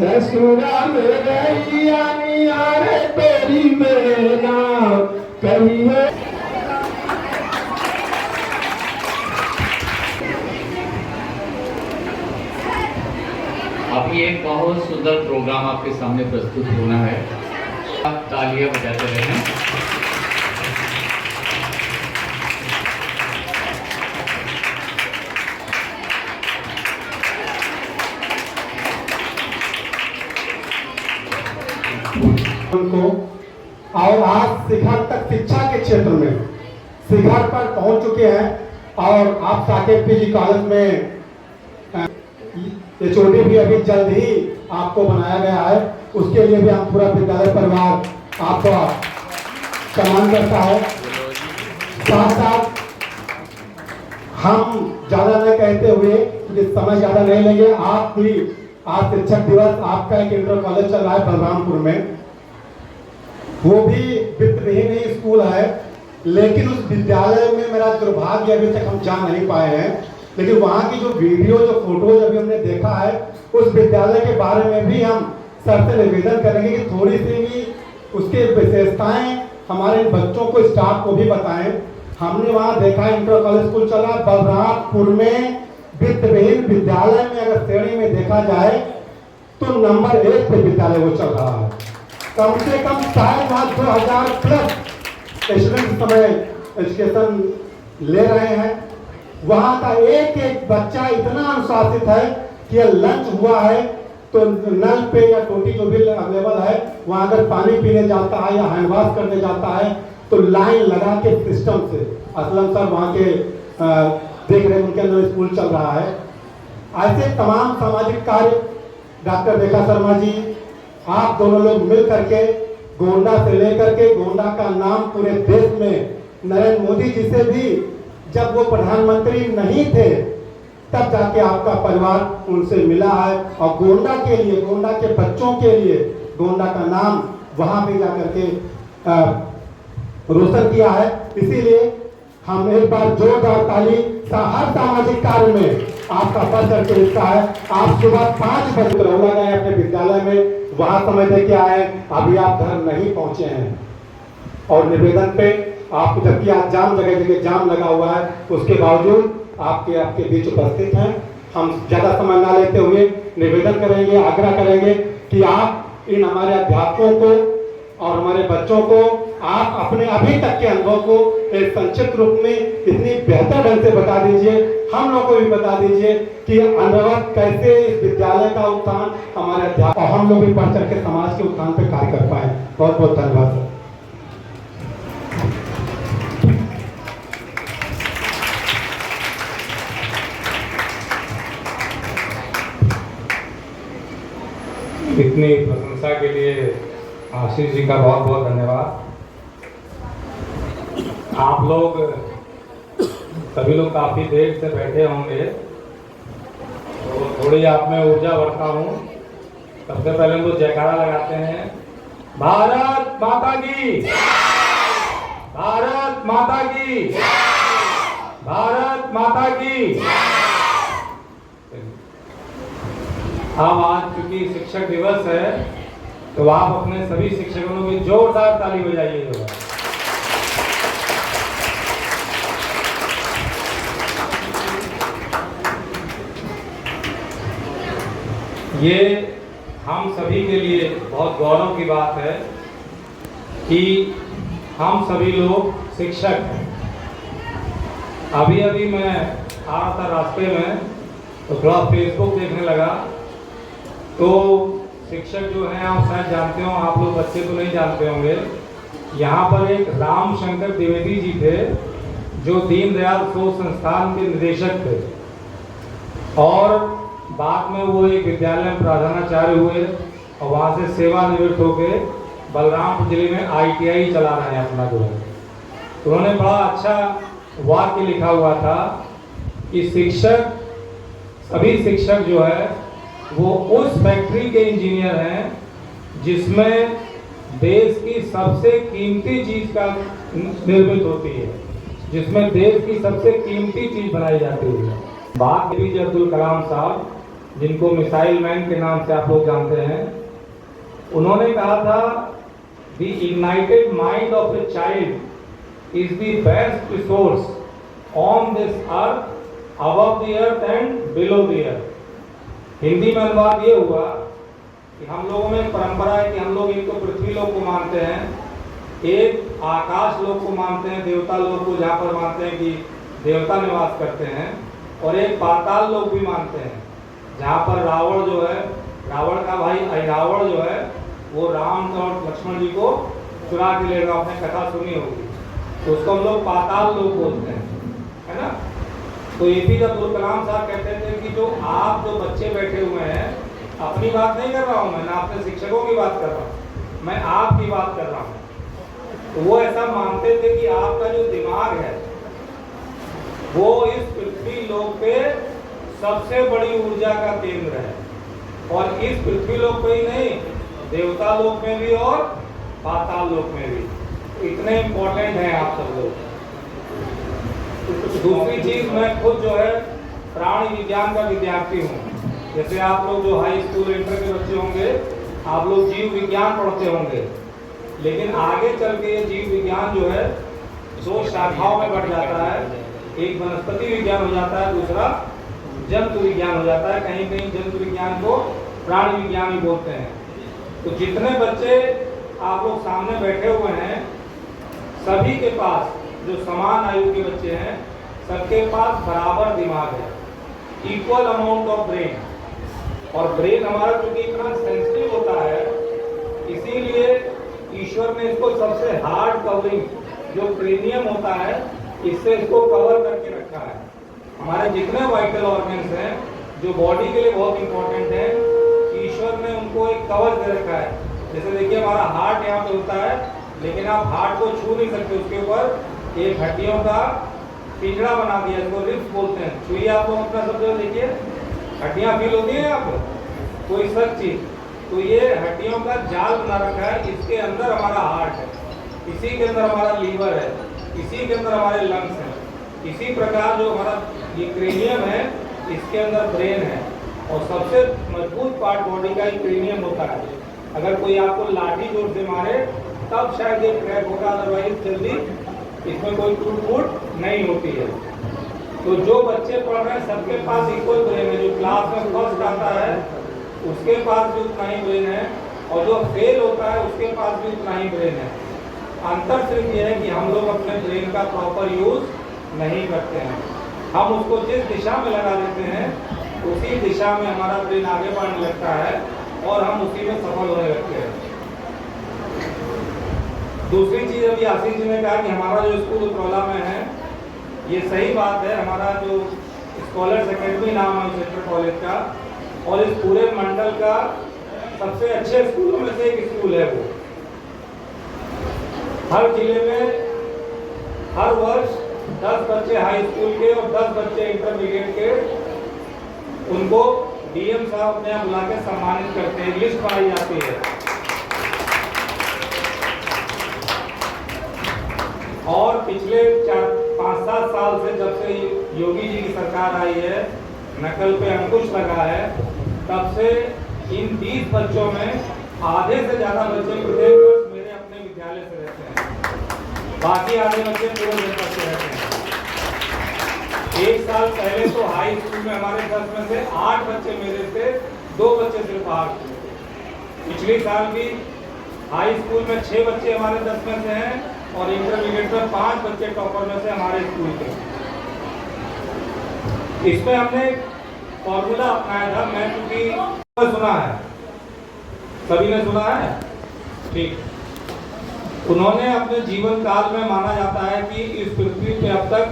ससुरा में रैया रे तेरी मेरा कहिए। अभी एक बहुत सुंदर प्रोग्राम आपके सामने प्रस्तुत होना है, आप तालियां बजाते रहें। उनको और आज शिखर तक शिक्षा के क्षेत्र में शिखर पर पहुंच चुके हैं और आप साकेत पीजी कॉलेज में एचओडी भी अभी जल्द ही आपको बनाया गया है, उसके लिए भी हम पूरा विद्यालय परिवार आपका सम्मान करता है। साथ साथ हम ज़्यादा न कहते हुए क्योंकि समय ज़्यादा नहीं लेंगे, आप भी आज शिक्षक दिवस आपका एक इंटर कॉलेज चल रहा है बलरामपुर में, वो भी वित्तहीन ही स्कूल है, लेकिन उस विद्यालय में मेरा दुर्भाग्य अभी तक हम जा नहीं पाए हैं। लेकिन वहाँ की जो वीडियो जो फोटोज अभी हमने देखा है, उस विद्यालय के बारे में भी हम सर से निवेदन करेंगे कि थोड़ी सी भी उसके विशेषताएं हमारे बच्चों को स्टाफ को भी बताएं। हमने वहाँ देखा इंटर कॉलेज स्कूल चला बलरामपुर में, वित्तहीन विद्यालय में अगर श्रेणी में देखा जाए तो नंबर 1 पे विद्यालय वो चल रहा है। कम से कम शायद वहाँ 2000 प्लस स्टूडेंट समय एजुकेशन ले रहे हैं। वहाँ का एक एक बच्चा इतना अनुशासित है कि लंच हुआ है तो नल पे या टोटी जो भी अवेलेबल है वहाँ अगर पानी पीने जाता है या हैंड वॉश करने जाता है तो लाइन लगा के सिस्टम से, असलम सर वहाँ के देख रहे हैं उनके अंदर स्कूल चल रहा है। ऐसे तमाम सामाजिक कार्य डॉक्टर रेखा शर्मा जी, आप दोनों लोग मिल करके गोंडा से लेकर के गोंडा का नाम पूरे देश में नरेंद्र मोदी जी से भी जब वो प्रधानमंत्री नहीं थे तब जाके आपका परिवार उनसे मिला है और गोंडा के लिए, गोंडा के बच्चों के लिए गोंडा का नाम वहां पे जाकर के रोशन किया है। इसीलिए हम एक बार जोरदार ताली हर सामाजिक कार्य में आपका बढ़ करके हिस्सा है। आप सुबह 5 बजे रौला गए अपने विद्यालय में, वहां समय दे के आए, अभी आप घर नहीं पहुंचे हैं और निवेदन पे आप जबकि आज जाम जगह जगह जाम लगा हुआ है उसके बावजूद आपके बीच उपस्थित हैं। हम ज्यादा समय ना लेते हुए निवेदन करेंगे, आग्रह करेंगे कि आप इन हमारे अध्यापकों को और हमारे बच्चों को आप अपने अभी तक के अनुभव को एक संक्षिप्त रूप में इतनी बेहतर ढंग से बता दीजिए, हम लोग को भी बता दीजिए कि अनवरत कैसे इस विद्यालय का उत्थान हमारे अध्यापक और हम लोग भी बढ़ चढ़ के समाज के उत्थान पे कार्य कर पाए। बहुत बहुत धन्यवाद सर। इतनी प्रशंसा के लिए आशीष जी का बहुत बहुत धन्यवाद। आप लोग सभी लोग काफ़ी देर से बैठे होंगे तो थोड़ी आप में ऊर्जा भरता हूँ। सबसे पहले हम लोग जयकारा लगाते हैं, भारत माता की, भारत माता की, भारत माता की। अब आज चूंकि शिक्षक दिवस है तो आप अपने सभी शिक्षकों की जोरदार ताली बजाइएगा। ये हम सभी के लिए बहुत गौरव की बात है कि हम सभी लोग शिक्षक हैं। अभी अभी मैं आ रहा था रास्ते में तो थोड़ा फेसबुक देखने लगा तो शिक्षक जो हैं आप शायद जानते हो, आप लोग बच्चे तो नहीं जानते होंगे, यहाँ पर एक राम शंकर द्विवेदी जी थे जो दीनदयाल शोध संस्थान के निदेशक थे और बाद में वो एक विद्यालय में प्रधानाचार्य हुए और वहाँ से सेवानिवृत्त होकर बलरामपुर जिले में ITI चला रहे हैं अपना जो है। तो उन्होंने बड़ा अच्छा वाक्य लिखा हुआ था कि शिक्षक, सभी शिक्षक जो है वो उस फैक्ट्री के इंजीनियर हैं जिसमें देश की सबसे कीमती चीज का निर्मित होती है, जिसमें देश की सबसे कीमती चीज बनाई जाती है। बात एपीजे अब्दुल कलाम साहब, जिनको मिसाइल मैन के नाम से आप लोग जानते हैं, उन्होंने कहा था the ignited mind of a child is the best resource on this earth, above the earth and below the earth. Hindi में अनुवाद ये हुआ कि हम लोगों में एक परंपरा है कि हम लोग एक तो पृथ्वी लोक को मानते हैं, एक आकाश लोक को मानते हैं, देवता लोक को जहाँ पर मानते हैं कि देवता निवास करते हैं, और एक पाताल लोक भी मानते हैं जहाँ पर रावण जो है, रावण का भाई अहिरावण जो है, वो राम और लक्ष्मण जी को चुरा के ले गया। आपने कथा सुनी होगी, तो उसको हम लोग पाताल लोक बोलते हैं, है ना। तो एपीजे अब्दुल कलाम साहब कहते थे कि जो आप जो बच्चे बैठे हुए हैं, अपनी बात नहीं कर रहा हूँ मैं, ना अपने शिक्षकों की बात कर रहा हूँ, मैं आपकी बात कर रहा हूँ। तो वो ऐसा मानते थे कि आपका जो दिमाग है वो इस पृथ्वी लोक पे सबसे बड़ी ऊर्जा का केंद्र है, और इस पृथ्वी लोक पे ही नहीं, देवता लोक में भी और पाताल लोक में भी इतने इम्पोर्टेंट हैं आप सब लोग। दूसरी चीज, मैं खुद जो है प्राणी विज्ञान का विद्यार्थी हूँ। जैसे आप लोग जो हाई स्कूल इंटर के बच्चे होंगे, आप लोग जीव विज्ञान पढ़ते होंगे, लेकिन आगे चल के ये जीव विज्ञान जो है दो शाखाओं में बढ़ जाता है। एक वनस्पति विज्ञान हो जाता है, दूसरा जंतु विज्ञान हो जाता है। कहीं कहीं जंतु विज्ञान को प्राणी विज्ञान भी बोलते हैं। तो जितने बच्चे आप लोग सामने बैठे हुए हैं, सभी के पास, जो समान आयु के बच्चे हैं, सबके पास बराबर दिमाग है, इक्वल अमाउंट ऑफ ब्रेन। और ब्रेन हमारा क्योंकि इतना सेंसिटिव होता है, इसीलिए ईश्वर ने इसको सबसे हार्ड कवरिंग, जो क्रेनियम होता है, इससे इसको कवर करके रखा है। हमारे जितने वाइटल ऑर्गन्स हैं, जो बॉडी के लिए बहुत इंपॉर्टेंट है, ईश्वर ने उनको एक कवर दे रखा है। जैसे देखिए हमारा हार्ट यहाँ पे होता है, लेकिन आप हार्ट को छू नहीं सकते, उसके ऊपर एक हड्डियों का पिंजरा बना दिया, इसको रिब्स बोलते हैं। छुइए आप लोग अपना सब जगह देखिए, हड्डियाँ फील होती हैं आपको, कोई सच चीज, तो ये हड्डियों का जाल बना रखा है। इसके अंदर हमारा हार्ट है, इसी के अंदर हमारा लीवर है, इसी के अंदर हमारे लंग्स हैं। इसी प्रकार जो हमारा ये क्रेनियम है, इसके अंदर ब्रेन है, और सबसे मजबूत पार्ट बॉडी का ही क्रेनियम होता है। अगर कोई आपको लाठी जोर से मारे तब शायद ये क्रैक होगा, अदरवाइज जल्दी इसमें कोई टूट फूट नहीं होती है। तो जो बच्चे पढ़ रहे हैं, सबके पास इक्वल ब्रेन है। जो क्लास में फर्स्ट आता है उसके पास भी उतना ही ब्रेन है, और जो फेल होता है उसके पास भी उतना ही ब्रेन है। अंतर सिर्फ ये है कि हम लोग अपने ब्रेन का प्रॉपर यूज नहीं करते हैं। हम उसको जिस दिशा में लगा देते हैं, उसी दिशा में हमारा ब्रेन आगे बढ़ने लगता है, और हम उसी में सफल होने लगते हैं। दूसरी चीज, अभी आशीष जी ने कहा कि हमारा जो स्कूल उतरौला में है, ये सही बात है। हमारा जो स्कॉलर्स एकेडमी नाम है सेंट्रल कॉलेज का, और इस पूरे मंडल का सबसे अच्छे स्कूलों में से एक स्कूल है वो। हर जिले में हर वर्ष 10 बच्चे हाई स्कूल के और 10 बच्चे इंटरमीडिएट के, उनको डीएम साहब अपने यहाँ बुला के सम्मानित करते हैं, लिस्ट बनाई जाती है। और पिछले 4-5-7 साल से, जब से योगी जी की सरकार आई है, नकल पे अंकुश लगा है, तब से इन 20 बच्चों में आधे से ज्यादा बच्चे प्रत्येक वर्ष मेरे अपने विद्यालय से रहते हैं, बाकी आधे बच्चे पूरे जनपद से रहते हैं। एक साल पहले तो हाई स्कूल में हमारे 10 में से 8 बच्चे मेरे थे, 2 बच्चे सिर्फ बाहर थे। पिछले साल भी हाई स्कूल में 6 बच्चे हमारे 10 में से हैं, और इंटरमीडिएट में 5 बच्चे टॉपर में से हमारे स्कूल के। इसमें हमने फॉर्मूला अपनाया था। मैं क्योंकि सुना है, सभी ने सुना है, ठीक। उन्होंने अपने जीवन काल में, माना जाता है कि इस पृथ्वी पे अब तक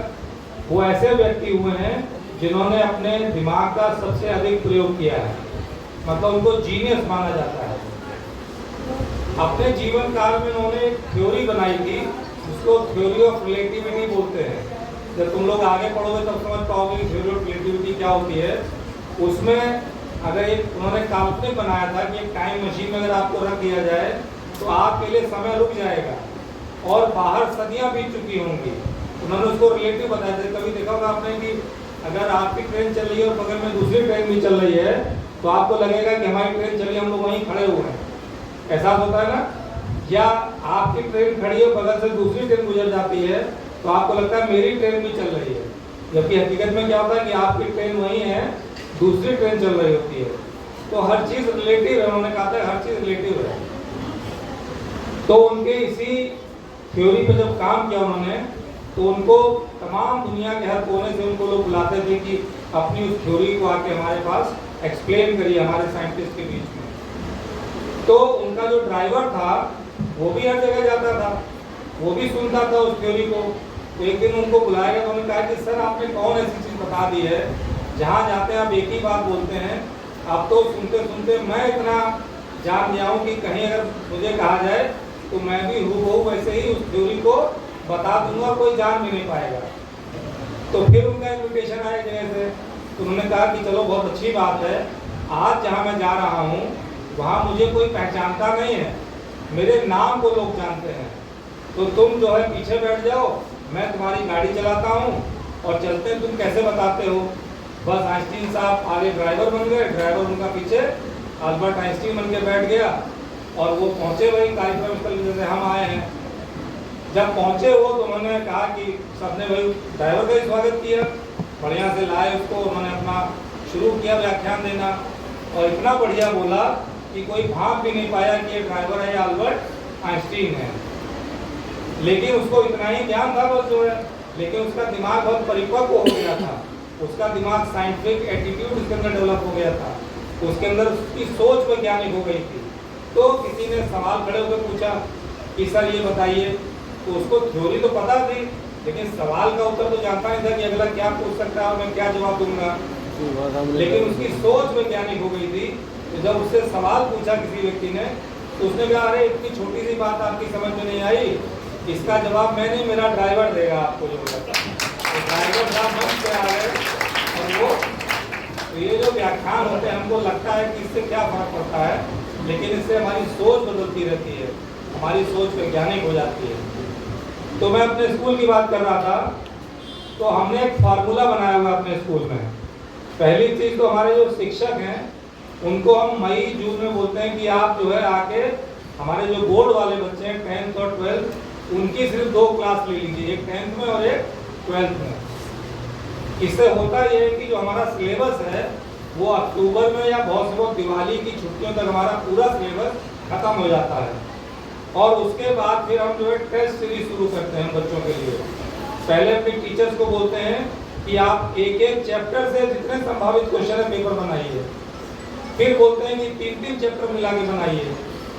वो ऐसे व्यक्ति हुए हैं जिन्होंने अपने दिमाग का सबसे अधिक प्रयोग किया है, मतलब उनको जीनियस माना जाता है। अपने जीवन काल में उन्होंने एक थ्योरी बनाई थी, उसको थ्योरी ऑफ रिलेटिविटी बोलते हैं। जब तुम लोग आगे पढ़ोगे तब समझ पाओगे कि थ्योरी ऑफ रिलेटिविटी क्या होती है। उसमें अगर एक उन्होंने काल्पनिक बनाया था कि एक टाइम मशीन में अगर आपको रख दिया जाए तो आपके लिए समय रुक जाएगा और बाहर सदियां बीत चुकी होंगी। उन्होंने उसको रिलेटिव बताया था। कभी देखा होगा आपने कि अगर आपकी ट्रेन चल रही है और बगल में दूसरी ट्रेन भी चल रही है तो आपको लगेगा कि हमारी ट्रेन चली, हम लोग वहीं खड़े हुए हैं, एहसास होता है ना। या आपकी ट्रेन खड़ी है, बगल से दूसरी ट्रेन गुजर जाती है तो आपको लगता है मेरी ट्रेन भी चल रही है, जबकि हकीकत में क्या होता है कि आपकी ट्रेन वहीं है, दूसरी ट्रेन चल रही होती है। तो हर चीज़ रिलेटिव है, उन्होंने कहा था हर चीज़ रिलेटिव है। तो उनके इसी थ्योरी पे जब काम किया उन्होंने, तो उनको तमाम दुनिया के हर कोने से उनको लोग बुलाते थे कि अपनी उस थ्योरी को आके हमारे पास एक्सप्लेन करिए हमारे साइंटिस्ट के बीच में। तो उनका जो ड्राइवर था वो भी हर जगह जाता था, वो भी सुनता था उस थ्योरी को। तो एक दिन उनको बुलाया गया तो उन्होंने कहा कि सर आपने कौन ऐसी चीज़ बता दी है, जहाँ जाते हैं आप एक ही बात बोलते हैं, अब तो सुनते सुनते मैं इतना जान गया हूँ कि कहीं अगर मुझे कहा जाए तो मैं भी हूबहू वैसे ही उस थ्योरी को बता दूंगा, कोई जान भी नहीं पाएगा। तो फिर उनका इन्विटेशन आया जगह से, तो उन्होंने कहा कि चलो बहुत अच्छी बात है, आज जहाँ मैं जा रहा हूँ वहाँ मुझे कोई पहचानता नहीं है, मेरे नाम को लोग जानते हैं, तो तुम जो है पीछे बैठ जाओ, मैं तुम्हारी गाड़ी चलाता हूँ और चलते हैं, तुम कैसे बताते हो। बस आइंस्टीन साहब आगे ड्राइवर बन गए, ड्राइवर उनका पीछे अल्बर्ट आइंस्टीन बन के बैठ गया और वो पहुँचे वही कार्यक्रम स्थल जैसे हम आए हैं। जब पहुँचे वो तो उन्होंने कहा कि सबने वही ड्राइवर का ही स्वागत किया, बढ़िया से लाए उसको, उन्होंने अपना शुरू किया व्याख्यान देना और इतना बढ़िया बोला कि कोई भाप भी नहीं पाया कि ये ड्राइवर है या अल्बर्ट आइंस्टीन है। लेकिन उसको इतना ही ज्ञान था बस जो है, लेकिन उसका दिमाग बहुत परिपक्व हो गया था, उसका दिमाग साइंटिफिक एटीट्यूड उसके अंदर डेवलप हो गया था, उसके अंदर उसकी सोच वैज्ञानिक हो गई थी। तो किसी ने सवाल खड़े होकर पूछा कि सर ये बताइए, तो उसको थ्योरी तो पता थी लेकिन सवाल का उत्तर तो जानता नहीं था कि अगला क्या पूछ सकता है और मैं क्या जवाब दूंगा, लेकिन उसकी सोच वैज्ञानिक हो गई थी। तो जब उससे सवाल पूछा किसी व्यक्ति ने तो उसने कहा अरे इतनी छोटी सी बात आपकी समझ में नहीं आई, इसका जवाब मैं नहीं मेरा ड्राइवर देगा आपको जो होगा। तो ड्राइवर साहब मंच पे आ गए और वो तो ये जो व्याख्यान होते हैं हमको लगता है कि इससे क्या फर्क पड़ता है, लेकिन इससे हमारी सोच बदलती रहती है, हमारी सोच वैज्ञानिक हो जाती है। तो मैं अपने स्कूल की बात कर रहा था, तो हमने एक फार्मूला बनाया हुआ अपने स्कूल में। पहली चीज़ तो हमारे जो शिक्षक हैं उनको हम मई जून में बोलते हैं कि आप जो है आके हमारे जो बोर्ड वाले बच्चे हैं 10th और 12th उनकी सिर्फ 2 क्लास ले लीजिए, एक 10th में और एक 12th में। इससे होता यह है कि जो हमारा सिलेबस है वो अक्टूबर में या बहुत से बहुत दिवाली की छुट्टियों तक हमारा पूरा सिलेबस खत्म हो जाता है और उसके बाद फिर हम जो है टेस्ट सीरीज शुरू करते हैं बच्चों के लिए। पहले अपने टीचर्स को बोलते हैं कि आप एक एक चैप्टर से जितने संभावित क्वेश्चन है पेपर बनाइए, फिर बोलते हैं कि 3-3 चैप्टर मिला के बनाइए,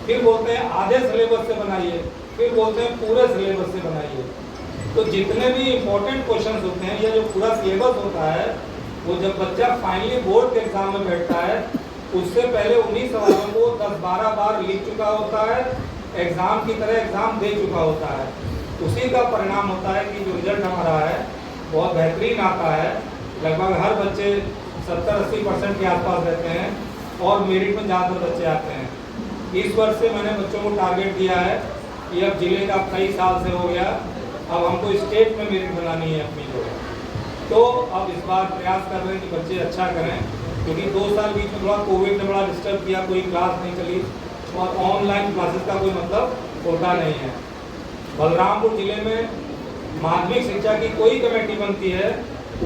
फिर बोलते हैं आधे सिलेबस से बनाइए, फिर बोलते हैं पूरे सिलेबस से बनाइए। तो जितने भी इम्पोर्टेंट क्वेश्चंस होते हैं या जो पूरा सिलेबस होता है वो जब बच्चा फाइनली बोर्ड के एग्जाम में बैठता है उससे पहले उन्हीं सवालों को 10-12 बार लिख चुका होता है, एग्जाम की तरह एग्जाम दे चुका होता है। उसी का परिणाम होता है कि जो रिजल्ट हमारा है बहुत बेहतरीन आता है। लगभग हर बच्चे 70-80% के आसपास रहते हैं और मेरिट में ज़्यादातर बच्चे आते हैं। इस वर्ष से मैंने बच्चों को टारगेट दिया है कि अब जिले का कई साल से हो गया, अब हमको स्टेट में मेरिट बनानी है अपनी जो है। तो अब इस बार प्रयास कर रहे हैं कि बच्चे अच्छा करें, क्योंकि 2 साल बीच में थोड़ा कोविड ने बड़ा डिस्टर्ब किया, कोई क्लास नहीं चली और ऑनलाइन क्लासेस का कोई मतलब होता नहीं है। बलरामपुर जिले में माध्यमिक शिक्षा की कोई कमेटी बनती है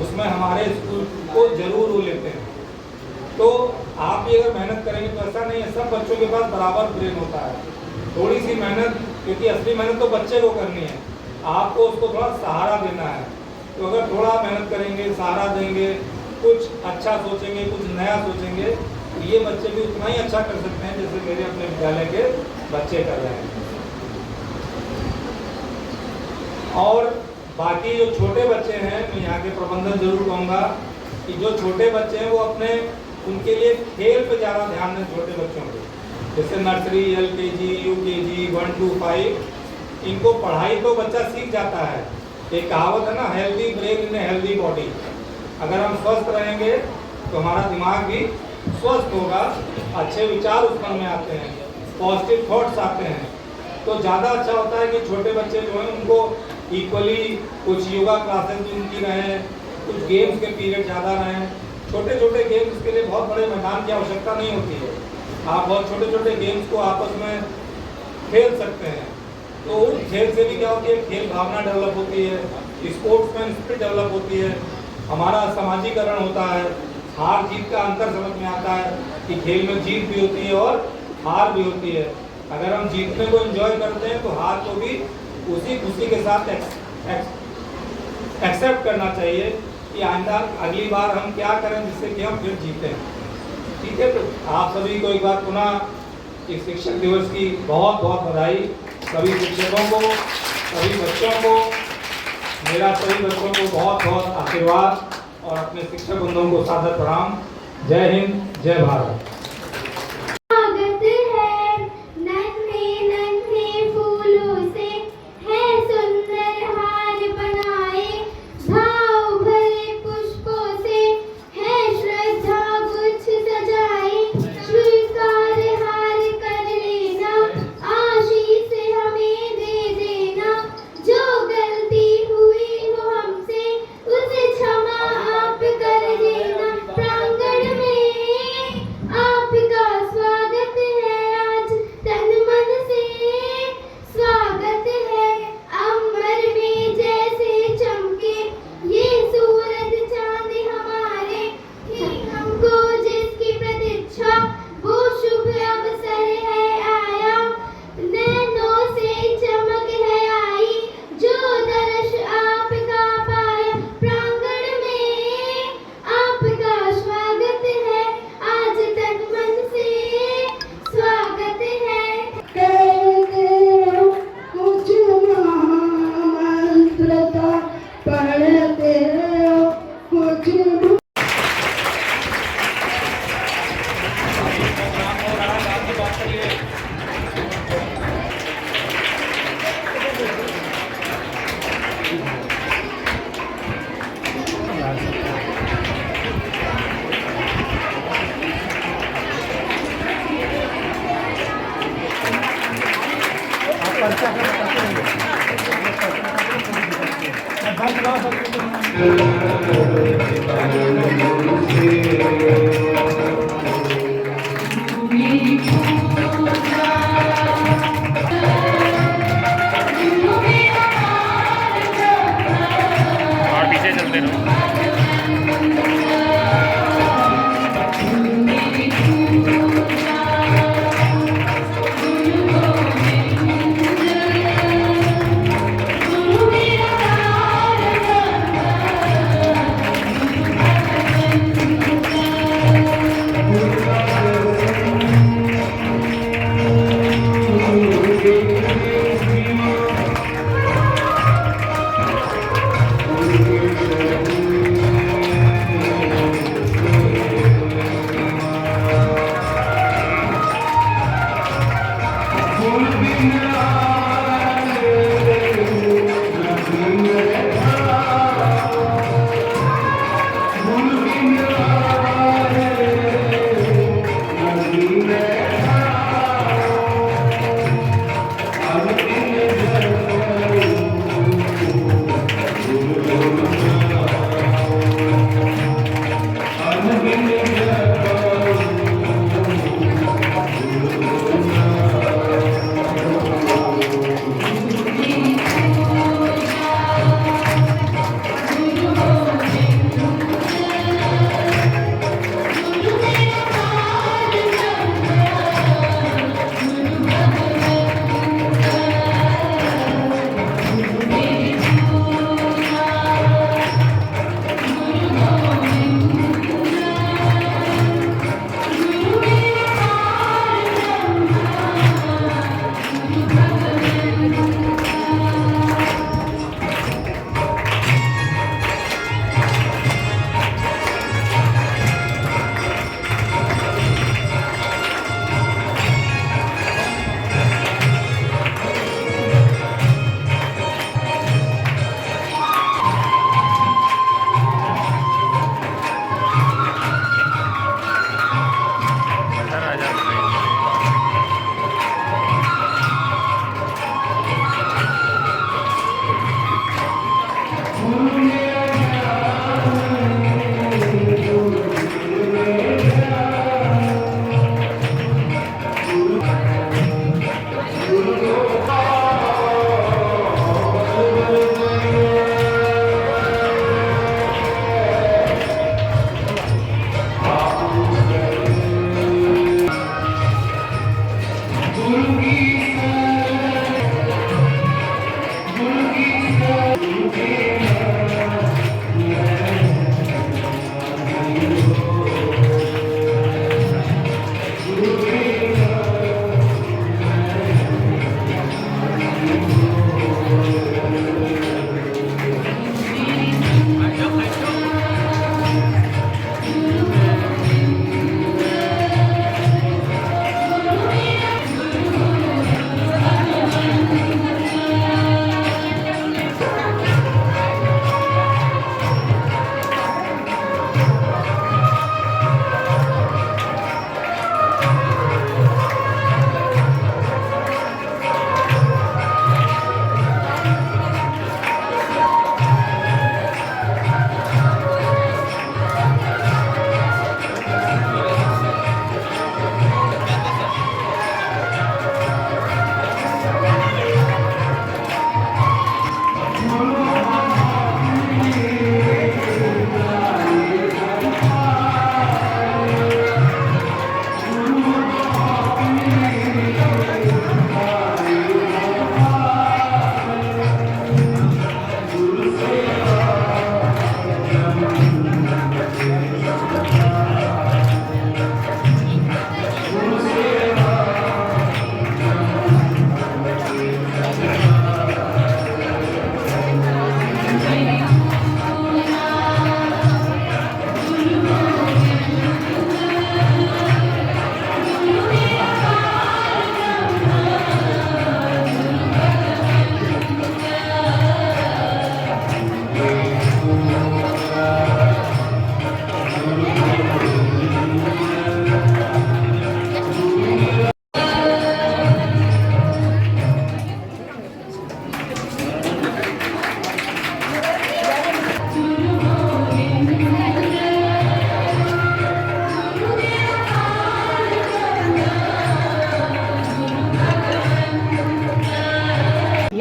उसमें हमारे स्कूल को जरूर वो लेते हैं। तो आप भी अगर मेहनत करेंगे तो ऐसा नहीं है सब बच्चों के पास बराबर ब्रेन होता है, थोड़ी सी मेहनत, क्योंकि असली मेहनत तो बच्चे को करनी है, आपको उसको थोड़ा सहारा देना है। तो अगर थोड़ा मेहनत करेंगे, सहारा देंगे, कुछ अच्छा सोचेंगे, कुछ नया सोचेंगे, तो ये बच्चे भी उतना ही अच्छा कर सकते हैं जैसे मेरे अपने विद्यालय के बच्चे कर रहे हैं। और बाकी जो छोटे बच्चे हैं मैं यहाँ के प्रबंधन जरूर कहूँगा कि जो छोटे बच्चे हैं वो अपने उनके लिए खेल पे ज़्यादा ध्यान दें। छोटे बच्चों को जैसे नर्सरी, LKG, UKG, 1 to 5 इनको पढ़ाई तो बच्चा सीख जाता है। एक कहावत है ना, healthy brain in healthy body. अगर हम स्वस्थ रहेंगे तो हमारा दिमाग भी स्वस्थ होगा, अच्छे विचार उस मन में आते हैं, पॉजिटिव थॉट्स आते हैं, तो ज़्यादा अच्छा होता है कि छोटे बच्चे जो हैं उनको इक्वली कुछ योगा क्लासेस उनकी रहें, कुछ गेम्स के पीरियड ज़्यादा रहें। छोटे छोटे गेम्स के लिए बहुत बड़े मैदान की आवश्यकता नहीं होती है, आप बहुत छोटे छोटे गेम्स को आपस में खेल सकते हैं। तो उस खेल से भी क्या होती है, खेल भावना डेवलप होती है, स्पोर्ट्समैन स्पिरिट डेवलप होती है, हमारा समाजीकरण होता है, हार जीत का अंतर समझ में आता है कि खेल में जीत भी होती है और हार भी होती है। अगर हम जीतने को एंजॉय करते हैं तो हार को भी उसी खुशी के साथ एक्सेप्ट करना चाहिए कि आइंदा अगली बार हम क्या करें जिससे कि हम फिर जीतें। ठीक है, तो आप सभी को एक बार पुनः इस शिक्षक दिवस की बहुत बहुत बधाई। सभी शिक्षकों को, सभी बच्चों को, मेरा सभी बच्चों को बहुत बहुत आशीर्वाद और अपने शिक्षक बंधुओं को सादर प्रणाम। जय हिंद, जय भारत।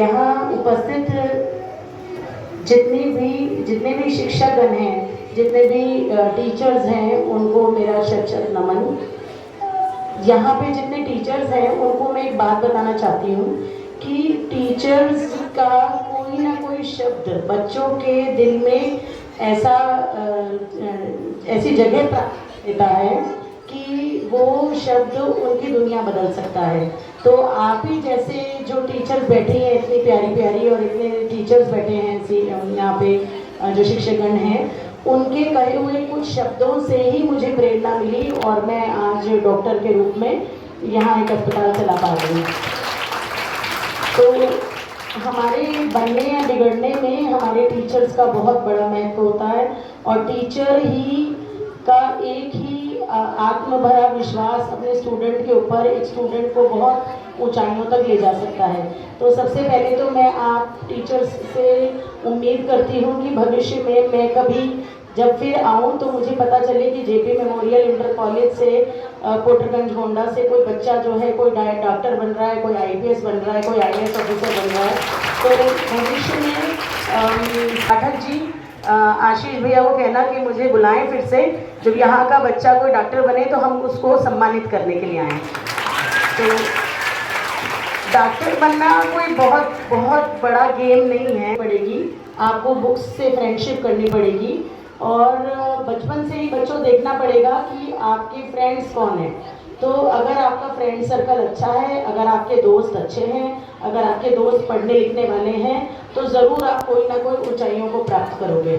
यहाँ उपस्थित जितने भी शिक्षकगण हैं, जितने भी टीचर्स हैं, उनको मेरा शत नमन। यहाँ पे जितने टीचर्स हैं उनको मैं एक बात बताना चाहती हूँ कि टीचर्स का कोई ना कोई शब्द बच्चों के दिल में ऐसी जगह प्राप्त देता है कि वो शब्द उनकी दुनिया बदल सकता है। तो आप ही जैसे जो टीचर्स बैठी हैं, इतनी प्यारी प्यारी, और इतने टीचर्स बैठे हैं यहाँ पे जो शिक्षकगण हैं, उनके कहे हुए कुछ शब्दों से ही मुझे प्रेरणा मिली और मैं आज डॉक्टर के रूप में यहाँ एक अस्पताल चला पा रही हूँ। तो हमारे बनने या बिगड़ने में हमारे टीचर्स का बहुत बड़ा महत्व होता है, और टीचर ही का एक ही आत्मभरा विश्वास अपने स्टूडेंट के ऊपर एक स्टूडेंट को बहुत ऊंचाइयों तक ले जा सकता है। तो सबसे पहले तो मैं आप टीचर्स से उम्मीद करती हूँ कि भविष्य में मैं कभी जब फिर आऊँ तो मुझे पता चले कि जेपी मेमोरियल इंटर कॉलेज से कोटरगंज गोंडा से कोई बच्चा जो है कोई डॉक्टर बन रहा है, कोई आईपीएस बन रहा है, कोई आईएएस ऑफिसर बन रहा है। तो भविष्य में पाठक जी, आशीष भैया को कहना कि मुझे बुलाएं फिर से, जब यहाँ का बच्चा कोई डॉक्टर बने तो हम उसको सम्मानित करने के लिए आएँ। तो डॉक्टर बनना कोई बहुत बहुत बड़ा गेम नहीं है। पड़ेगी आपको बुक्स से फ्रेंडशिप करनी पड़ेगी, और बचपन से ही बच्चों देखना पड़ेगा कि आपके फ्रेंड्स कौन हैं। तो अगर आपका फ्रेंड सर्कल अच्छा है, अगर आपके दोस्त अच्छे हैं, अगर आपके दोस्त पढ़ने लिखने वाले हैं, तो ज़रूर आप कोई ना कोई ऊंचाइयों को प्राप्त करोगे।